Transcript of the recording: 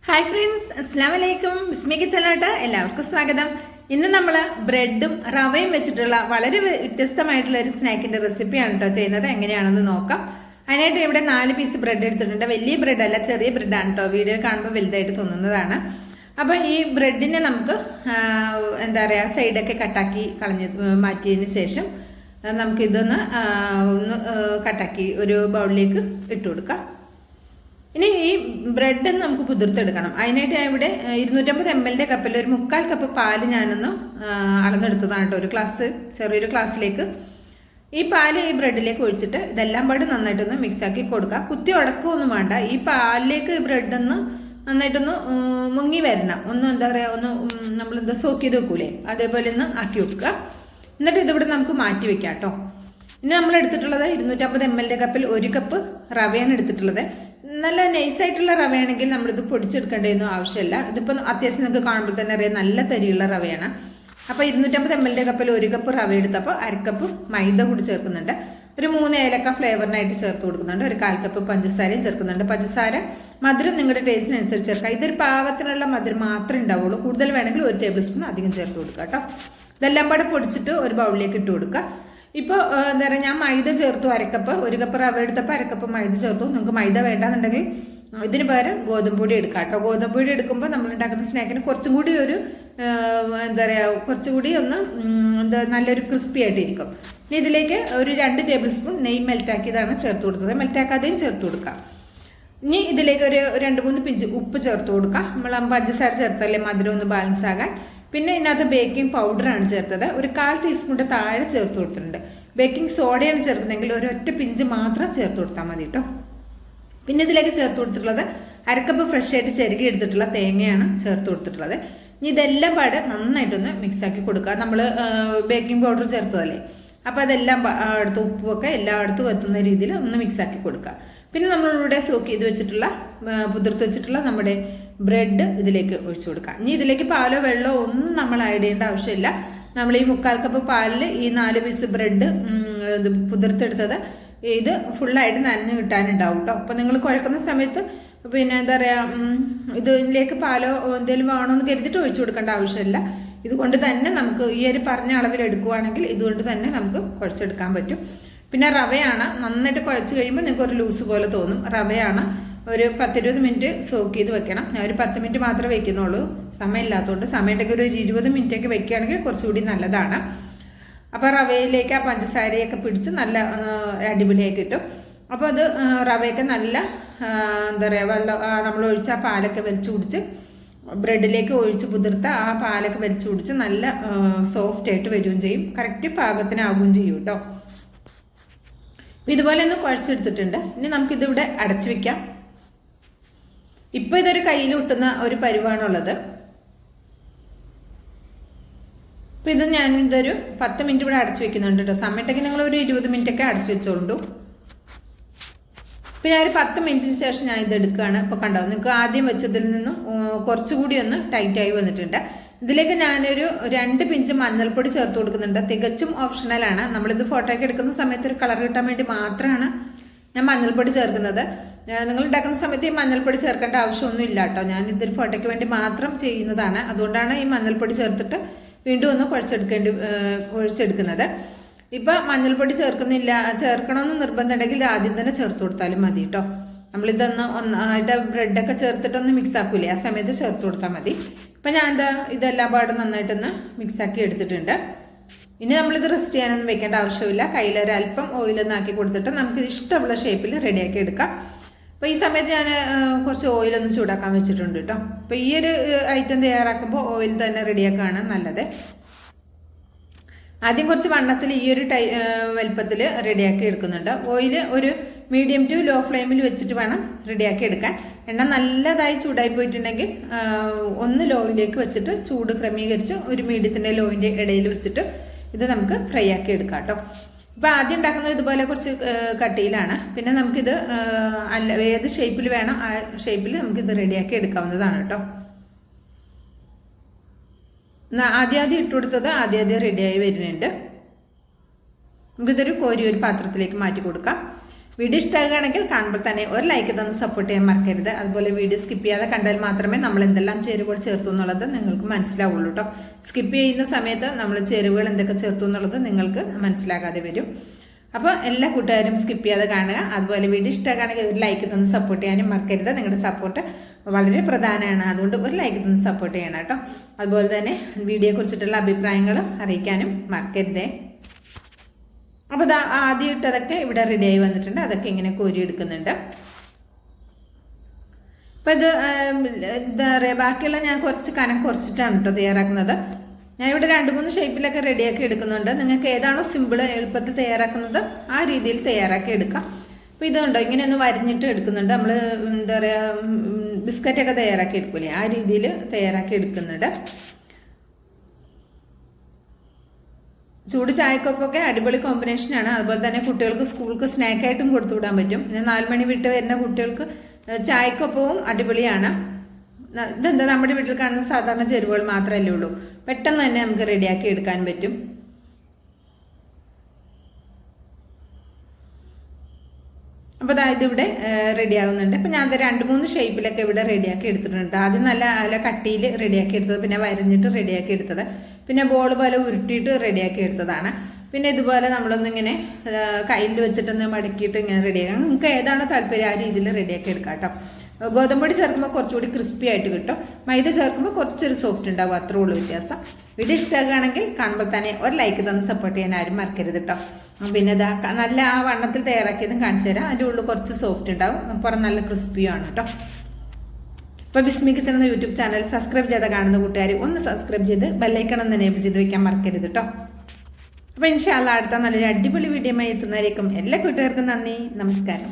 Hi friends, അസ്സാം വലൈക്കും. ബിസ്മി കിച്ചണിലോട്ട് എല്ലാവർക്കും സ്വാഗതം. ഇന്ന് നമ്മൾ ബ്രെഡും റവയും വെച്ചിട്ടുള്ള വളരെ വ്യത്യസ്തമായിട്ടുള്ള ഒരു സ്നാക്കിൻ്റെ റെസിപ്പിയാണ് കേട്ടോ ചെയ്യുന്നത്. എങ്ങനെയാണെന്ന് നോക്കാം. അതിനായിട്ട് ഇവിടെ 4 പീസ് ബ്രെഡ് എടുത്തിട്ടുണ്ട്. വലിയ ബ്രെഡല്ല, ചെറിയ ബ്രെഡാണ് കേട്ടോ. വീഡിയോ കാണുമ്പോൾ വലുതായിട്ട് തോന്നുന്നതാണ്. അപ്പോൾ ഈ ബ്രെഡിനെ നമുക്ക് എന്താ പറയുക, സൈഡൊക്കെ കട്ടാക്കി മാറ്റിയതിന് ശേഷം നമുക്കിതൊന്ന് കട്ടാക്കി ഒരു ബൗളിലേക്ക് ഇട്ട് കൊടുക്കാം. ഇനി ഈ ബ്രെഡ് നമുക്ക് കുതിർത്തെടുക്കണം. അതിനായിട്ട് ഞാൻ ഇവിടെ 250 ml കപ്പിൽ ഒരു 3/4 കപ്പ് പാല് ഞാനൊന്ന് അളന്നെടുത്തതാണ് കേട്ടോ. ചെറിയൊരു ഗ്ലാസ്സിലേക്ക് ഈ പാല് ഈ ബ്രെഡിലേക്ക് ഒഴിച്ചിട്ട് ഇതെല്ലാം പാട് നന്നായിട്ടൊന്ന് മിക്സാക്കി കൊടുക്കുക. കുത്തി ഉടക്കുകയൊന്നും വേണ്ട. ഈ പാലിലേക്ക് ബ്രെഡൊന്ന് നന്നായിട്ടൊന്ന് മുങ്ങി വരണം. എന്താ പറയുക, നമ്മളെന്താ സോക്ക് ചെയ്ത് വെക്കൂലേ, അതേപോലെ ഒന്ന് ആക്കി വെക്കുക. എന്നിട്ട് ഇതിവിടെ നമുക്ക് മാറ്റി വെക്കാം കേട്ടോ. ഇനി നമ്മൾ എടുത്തിട്ടുള്ളത് 250 ml കപ്പിൽ 1 കപ്പ് റവയാണ് എടുത്തിട്ടുള്ളത്. നല്ല നൈസായിട്ടുള്ള റവയാണെങ്കിൽ നമ്മളിത് പൊടിച്ചെടുക്കേണ്ടതൊന്നും ആവശ്യമില്ല. ഇതിപ്പോൾ അത്യാവശ്യം നിങ്ങൾക്ക് കാണുമ്പോൾ തന്നെ അറിയാം, നല്ല തരിയുള്ള റവയാണ്. അപ്പോൾ 250 ml കപ്പിൽ 1 കപ്പ് റവ എടുത്തപ്പോൾ 1/2 കപ്പ് മൈദ കൂടി ചേർക്കുന്നുണ്ട്. ഒരു 3 ഏലക്ക ഫ്ലേവറിനായിട്ട് ചേർത്ത് കൊടുക്കുന്നുണ്ട്. ഒരു 1/4 കപ്പ് പഞ്ചസാരയും ചേർക്കുന്നുണ്ട്. പഞ്ചസാര മധുരം നിങ്ങളുടെ ടേസ്റ്റിനനുസരിച്ച് ചേർക്കാം. ഇതൊരു പാകത്തിനുള്ള മധുരം മാത്രമേ ഉണ്ടാവുള്ളൂ. കൂടുതൽ വേണമെങ്കിൽ 1 ടേബിൾ സ്പൂൺ അധികം ചേർത്ത് കൊടുക്കുക കേട്ടോ. ഇതെല്ലാം പാടെ പൊടിച്ചിട്ട് ഒരു ബൗളിലേക്ക് ഇട്ട് കൊടുക്കുക. ഇപ്പോൾ എന്താ പറയുക, ഞാൻ മൈദ ചേർത്തു 1/2 കപ്പ്. 1 കപ്പ് റവ എടുത്തപ്പോൾ 1/2 കപ്പ് മൈദ ചേർത്തു. നിങ്ങൾക്ക് മൈദ വേണ്ടാന്നുണ്ടെങ്കിൽ ഇതിന് പകരം ഗോതമ്പ് പൊടി എടുക്കാം കേട്ടോ. ഗോതമ്പ് പൊടി എടുക്കുമ്പോൾ നമ്മൾ ഉണ്ടാക്കുന്ന സ്നാക്കിന് കുറച്ചും കൂടി ഒരു എന്താ പറയുക, കുറച്ചുകൂടി ഒന്ന് നല്ലൊരു ക്രിസ്പി ആയിട്ടിരിക്കും. ഇനി ഇതിലേക്ക് ഒരു 2 ടേബിൾ സ്പൂൺ നെയ്യ് മെൽറ്റാക്കിയതാണ് ചേർത്ത് കൊടുത്തത്. മെൽറ്റാക്കാതെയും ചേർത്ത് കൊടുക്കാം. ഇനി ഇതിലേക്ക് ഒരു 2-3 പിഞ്ച് ഉപ്പ് ചേർത്ത് കൊടുക്കാം. നമ്മൾ പഞ്ചസാര ചേർത്തല്ലേ മധുരം ഒന്ന് ബാലൻസ് ആകാൻ. പിന്നെ ഇതിനകത്ത് ബേക്കിംഗ് പൗഡറാണ് ചേർത്തത്. ഒരു 1/4 ടീസ്പൂണിൻ്റെ താഴെ ചേർത്ത് കൊടുത്തിട്ടുണ്ട്. ബേക്കിംഗ് സോഡയാണ് ചേർക്കുന്നതെങ്കിൽ ഒരൊറ്റ പിഞ്ച് മാത്രം ചേർത്ത് കൊടുത്താൽ മതി കേട്ടോ. പിന്നെ ഇതിലേക്ക് ചേർത്ത് കൊടുത്തിട്ടുള്ളത് 1/2 കപ്പ് ഫ്രഷ് ആയിട്ട് ചിരകി എടുത്തിട്ടുള്ള തേങ്ങയാണ് ചേർത്ത് കൊടുത്തിട്ടുള്ളത്. ഇനി ഇതെല്ലാം പാടെ നന്നായിട്ടൊന്ന് മിക്സാക്കി കൊടുക്കുക. നമ്മൾ ബേക്കിംഗ് പൗഡർ ചേർത്തതല്ലേ, അപ്പോൾ അതെല്ലാം അടുത്ത് ഉപ്പുമൊക്കെ എല്ലായിടത്തും എത്തുന്ന രീതിയിൽ ഒന്ന് മിക്സാക്കി കൊടുക്കുക. പിന്നെ നമ്മളിവിടെ സോക്ക് ചെയ്ത് വെച്ചിട്ടുള്ള പുതിർത്ത് വെച്ചിട്ടുള്ള നമ്മുടെ ബ്രെഡ് ഇതിലേക്ക് ഒഴിച്ചു കൊടുക്കാം. ഇനി ഇതിലേക്ക് പാലോ വെള്ളമോ ഒന്നും നമ്മൾ ആഡ് ചെയ്യേണ്ട ആവശ്യമില്ല. നമ്മൾ ഈ 3/4 കപ്പ് പാലിൽ ഈ 4 പീസ് ബ്രെഡ് പുതിർത്തെടുത്തത് ഇത് ഫുള്ളായിട്ട് നനഞ്ഞ് കിട്ടാനുണ്ടാവും കേട്ടോ. അപ്പോൾ നിങ്ങൾ കുഴക്കുന്ന സമയത്ത് പിന്നെ എന്താ പറയുക, ഇതിലേക്ക് പാലോ എന്തെങ്കിലും വേണമെന്ന് കരുതിയിട്ട് ഒഴിച്ചു കൊടുക്കേണ്ട ആവശ്യമില്ല. ഇതുകൊണ്ട് തന്നെ നമുക്ക് ഈ ഒരു പറഞ്ഞ അളവിൽ എടുക്കുകയാണെങ്കിൽ ഇതുകൊണ്ട് തന്നെ നമുക്ക് കുഴച്ചെടുക്കാൻ പറ്റും. പിന്നെ റവയാണ്, നന്നായിട്ട് കുഴച്ച് കഴിയുമ്പോൾ നിങ്ങൾക്ക് ഒരു ലൂസ് പോലെ തോന്നും. റവയാണ് ഒരു 10-20 മിനിറ്റ് സോക്ക് ചെയ്ത് വെക്കണം. ഞാൻ ഒരു 10 മിനിറ്റ് മാത്രമേ വയ്ക്കുന്നുള്ളൂ, സമയമില്ലാത്തതുകൊണ്ട്. സമയത്തൊക്കെ ഒരു 20 മിനിറ്റൊക്കെ വെക്കുകയാണെങ്കിൽ കുറച്ചുകൂടി നല്ലതാണ്. അപ്പോൾ റവയിലേക്ക് ആ പഞ്ചസാരയൊക്കെ പിടിച്ച് നല്ല അടിപൊളിയായി കിട്ടും. അപ്പോൾ അത് റവയൊക്കെ നല്ല എന്താ പറയുക, വെള്ളം നമ്മൾ ഒഴിച്ച ആ പാലൊക്കെ വലിച്ചു കുടിച്ച് ബ്രെഡിലേക്ക് ഒഴിച്ച് പുതിർത്ത ആ പാലൊക്കെ വലിച്ചു കുടിച്ച് നല്ല സോഫ്റ്റായിട്ട് വരികയും ചെയ്യും. കറക്റ്റ് പാകത്തിനാവുകയും ചെയ്യും കേട്ടോ. ഇതുപോലെ ഒന്ന് കുഴച്ചെടുത്തിട്ടുണ്ട്. ഇനി നമുക്കിതിവിടെ അടച്ചു വയ്ക്കാം. ഇപ്പോൾ ഇതൊരു കയ്യിൽ ഒട്ടുന്ന ഒരു പരുവാണുള്ളത്. അപ്പോൾ ഇത് ഞാനിതൊരു 10 മിനിറ്റ് ഇവിടെ അടച്ചു വെക്കുന്നുണ്ട് കേട്ടോ. സമയത്തൊക്കെ നിങ്ങൾ ഒരു 20 മിനിറ്റൊക്കെ അടച്ചു വെച്ചോളൂ. പിന്നെ ഒരു 10 മിനിറ്റിന് ശേഷം ഞാൻ ഇത് എടുക്കുകയാണ്. ഇപ്പോൾ കണ്ടോ, നിങ്ങൾക്ക് ആദ്യം വെച്ചതിൽ നിന്നും കുറച്ചുകൂടി ഒന്ന് ടൈറ്റായി വന്നിട്ടുണ്ട്. ഇതിലേക്ക് ഞാനൊരു 2 പിഞ്ച് മഞ്ഞൾപ്പൊടി ചേർത്ത് കൊടുക്കുന്നുണ്ട്. തികച്ചും ഓപ്ഷണലാണ്. നമ്മളിത് ഫോട്ടോയ്ക്ക് എടുക്കുന്ന സമയത്ത് ഒരു കളർ കിട്ടാൻ വേണ്ടി മാത്രമാണ് ഞാൻ മഞ്ഞൾപ്പൊടി ചേർക്കുന്നത്. നിങ്ങൾ ഉണ്ടാക്കുന്ന സമയത്ത് ഈ മഞ്ഞൾപ്പൊടി ചേർക്കേണ്ട ആവശ്യമൊന്നും ഇല്ല കേട്ടോ. ഞാൻ ഇതൊരു ഫോട്ടോയ്ക്ക് വേണ്ടി മാത്രം ചെയ്യുന്നതാണ്. അതുകൊണ്ടാണ് ഈ മഞ്ഞൾപ്പൊടി ചേർത്തിട്ട് വീണ്ടും ഒന്ന് കുഴച്ചെടുക്കുന്നത്. ഇപ്പം മഞ്ഞൾപ്പൊടി ചേർക്കണമെന്ന് നിർബന്ധമുണ്ടെങ്കിൽ ആദ്യം തന്നെ ചേർത്ത് കൊടുത്താലും മതി കേട്ടോ. നമ്മളിതൊന്ന് ഒന്നായിട്ട് ബ്രെഡൊക്കെ ചേർത്തിട്ടൊന്ന് മിക്സ് ആക്കൂലേ, ആ സമയത്ത് ചേർത്ത് കൊടുത്താൽ മതി. ഇപ്പം ഞാൻ ഇതെല്ലാം പാടും നന്നായിട്ടൊന്ന് മിക്സാക്കി എടുത്തിട്ടുണ്ട്. ഇനി നമ്മളിത് റെസ്റ്റ് ചെയ്യാനൊന്നും വെക്കേണ്ട ആവശ്യമില്ല. കയ്യിലൊരല്പം ഓയിലൊന്ന് ആക്കി കൊടുത്തിട്ട് നമുക്ക് ഇഷ്ടമുള്ള ഷേപ്പിൽ റെഡിയാക്കി എടുക്കാം. അപ്പോൾ ഈ സമയത്ത് ഞാൻ കുറച്ച് ഓയിലൊന്ന് ചൂടാക്കാൻ വെച്ചിട്ടുണ്ട് കേട്ടോ. അപ്പോൾ ഈ ഒരു ഐറ്റം തയ്യാറാക്കുമ്പോൾ ഓയിൽ തന്നെ റെഡിയാക്കുകയാണ് നല്ലത്. ആദ്യം കുറച്ച് വണ്ണത്തിൽ ഈ ഒരു വലുപ്പത്തിൽ റെഡിയാക്കി എടുക്കുന്നുണ്ട്. ഓയിൽ ഒരു മീഡിയം ടു ലോ ഫ്ലെയിമിൽ വെച്ചിട്ട് വേണം റെഡിയാക്കി എടുക്കാൻ. എണ്ണ നല്ലതായി ചൂടായി പോയിട്ടുണ്ടെങ്കിൽ ഒന്ന് ലോയിലേക്ക് വെച്ചിട്ട് ചൂട് ക്രമീകരിച്ച് ഒരു മീഡിയത്തിൻ്റെ ലോയിൻ്റെ ഇടയിൽ വെച്ചിട്ട് ഇത് നമുക്ക് ഫ്രൈ ആക്കി എടുക്കാം കേട്ടോ. ഇപ്പോൾ ആദ്യം ഉണ്ടാക്കുന്നത് ഇതുപോലെ കുറച്ച് കട്ടിയിലാണ്. പിന്നെ നമുക്കിത് ഏത് ഷേപ്പിൽ വേണം ആ ഷേപ്പിൽ നമുക്കിത് റെഡിയാക്കി എടുക്കാവുന്നതാണ് കേട്ടോ. ആദ്യം ഇട്ട് കൊടുത്തത് ആദ്യം റെഡിയായി വരുന്നുണ്ട്. നമുക്കിതൊരു ഒരു പാത്രത്തിലേക്ക് മാറ്റി കൊടുക്കാം. വീഡിയോ ഇഷ്ടമാകുകയാണെങ്കിൽ കാണുമ്പോൾ തന്നെ ഒരു ലൈക്ക് തന്ന് സപ്പോർട്ട് ചെയ്യാൻ മറക്കരുത്. അതുപോലെ വീഡിയോ സ്കിപ്പ് ചെയ്യാതെ കണ്ടാൽ മാത്രമേ നമ്മൾ എന്തെല്ലാം ചേരുവകൾ ചേർത്തു എന്നുള്ളത് നിങ്ങൾക്ക് മനസ്സിലാവുള്ളൂ കേട്ടോ. സ്കിപ്പ് ചെയ്യുന്ന സമയത്ത് നമ്മൾ ചേരുവകൾ എന്തൊക്കെ ചേർത്തു എന്നുള്ളത് നിങ്ങൾക്ക് മനസ്സിലാകാതെ വരും. അപ്പോൾ എല്ലാ കൂട്ടുകാരും സ്കിപ്പ് ചെയ്യാതെ കാണുക. അതുപോലെ വീഡിയോ ഇഷ്ടമാകുകയാണെങ്കിൽ ഒരു ലൈക്ക് തന്ന് സപ്പോർട്ട് ചെയ്യാനും മറക്കരുത്. നിങ്ങളുടെ സപ്പോർട്ട് വളരെ പ്രധാനമാണ്, അതുകൊണ്ട് ഒരു ലൈക്ക് തന്ന് സപ്പോർട്ട് ചെയ്യണം കേട്ടോ. അതുപോലെ തന്നെ വീഡിയോയെക്കുറിച്ചിട്ടുള്ള അഭിപ്രായങ്ങളും അറിയിക്കാനും മറക്കരുതേ. അപ്പോൾ ആദ്യം ഇട്ടതൊക്കെ ഇവിടെ റെഡിയായി വന്നിട്ടുണ്ട്. അതൊക്കെ ഇങ്ങനെ കോരിയെടുക്കുന്നുണ്ട്. അപ്പം ഇത് എന്താ പറയുക, ബാക്കിയുള്ള ഞാൻ കുറച്ച് കനം കുറച്ചിട്ടാണ് കേട്ടോ തയ്യാറാക്കുന്നത്. ഞാനിവിടെ 2-3 ഷേപ്പിലൊക്കെ റെഡിയാക്കി എടുക്കുന്നുണ്ട്. നിങ്ങൾക്ക് ഏതാണോ സിമ്പിൾ എളുപ്പത്തിൽ തയ്യാറാക്കുന്നത് ആ രീതിയിൽ തയ്യാറാക്കി എടുക്കാം. അപ്പോൾ ഇതുണ്ടോ ഇങ്ങനെ ഒന്ന് വരിഞ്ഞിട്ട് എടുക്കുന്നുണ്ട്. നമ്മൾ എന്താ പറയുക, ബിസ്ക്കറ്റൊക്കെ തയ്യാറാക്കി എടുക്കൂലേ, ആ രീതിയിൽ തയ്യാറാക്കി എടുക്കുന്നുണ്ട്. ചൂട് ചായക്കൊപ്പൊക്കെ അടിപൊളി കോമ്പിനേഷനാണ്. അതുപോലെ തന്നെ കുട്ടികൾക്ക് സ്കൂൾക്ക് സ്നാക്കായിട്ടും കൊടുത്തു വിടാൻ പറ്റും. 4 മണി വിട്ട് വരുന്ന കുട്ടികൾക്ക് ചായക്കൊപ്പവും അടിപൊളിയാണ്. ഇതെന്താ, നമ്മുടെ വീട്ടിൽ കാണുന്ന സാധാരണ ചേരുവകൾ മാത്രമല്ലേ ഉള്ളൂ, പെട്ടെന്ന് തന്നെ നമുക്ക് റെഡിയാക്കി എടുക്കാൻ പറ്റും. അപ്പോൾ ഇതിവിടെ റെഡി ആകുന്നുണ്ട്. അപ്പോൾ ഞാൻ 2-3 ഷേപ്പിലൊക്കെ ഇവിടെ റെഡിയാക്കി എടുത്തിട്ടുണ്ട്. ആദ്യം നല്ല കട്ടിയിൽ റെഡിയാക്കി എടുത്തത്, പിന്നെ വരഞ്ഞിട്ട് റെഡിയാക്കി എടുത്തത്, പിന്നെ ബോൾ പോലെ ഉരുട്ടിയിട്ട് റെഡിയാക്കി എടുത്തതാണ്. പിന്നെ ഇതുപോലെ നമ്മളൊന്നിങ്ങനെ കയ്യിൽ വെച്ചിട്ടൊന്ന് മടക്കിയിട്ട് ഇങ്ങനെ റെഡിയാക്കാം. നമുക്ക് ഏതാണോ താല്പര്യം ആ രീതിയിൽ റെഡിയാക്കി എടുക്കാം കേട്ടോ. ഗോതമ്പൊടി ചേർക്കുമ്പോൾ കുറച്ചുകൂടി ക്രിസ്പി ആയിട്ട് കിട്ടും. മൈദ ചേർക്കുമ്പോൾ കുറച്ചൊരു സോഫ്റ്റ് ഉണ്ടാവും, അത്രേ ഉള്ളൂ വ്യത്യാസം. വീഡിയോ ഇഷ്ടമാകുകയാണെങ്കിൽ കാണുമ്പോൾ തന്നെ ഒരു ലൈക്ക് തന്ന് സപ്പോർട്ട് ചെയ്യാൻ ആരും മറക്കരുത് കേട്ടോ. പിന്നെ നല്ല ആ വണ്ണത്തിൽ തയ്യാറാക്കിയതും കാണിച്ചു തരാം. അതിൻ്റെ ഉള്ളിൽ കുറച്ച് സോഫ്റ്റ് ഉണ്ടാവും, പുറം നല്ല ക്രിസ്പിയാണ് കേട്ടോ. അപ്പോൾ ബിസ്മി കിച്ചൺ എന്ന യൂട്യൂബ് ചാനൽ സബ്സ്ക്രൈബ് ചെയ്ത കാണുന്ന കൂട്ടുകാർ ഒന്ന് സബ്സ്ക്രൈബ് ചെയ്ത് ബെല്ലൈക്കൺ ഒന്ന് എനേബിൾ ചെയ്ത് വെക്കാൻ മറക്കരുത് കേട്ടോ. അപ്പോൾ ഇൻഷാ അല്ലാഹ് അടുത്ത നല്ലൊരു അടിപൊളി വീഡിയോ ആയി എത്തുന്നതായിരിക്കും. എല്ലാ കൂട്ടുകാർക്കും നന്ദി, നമസ്കാരം.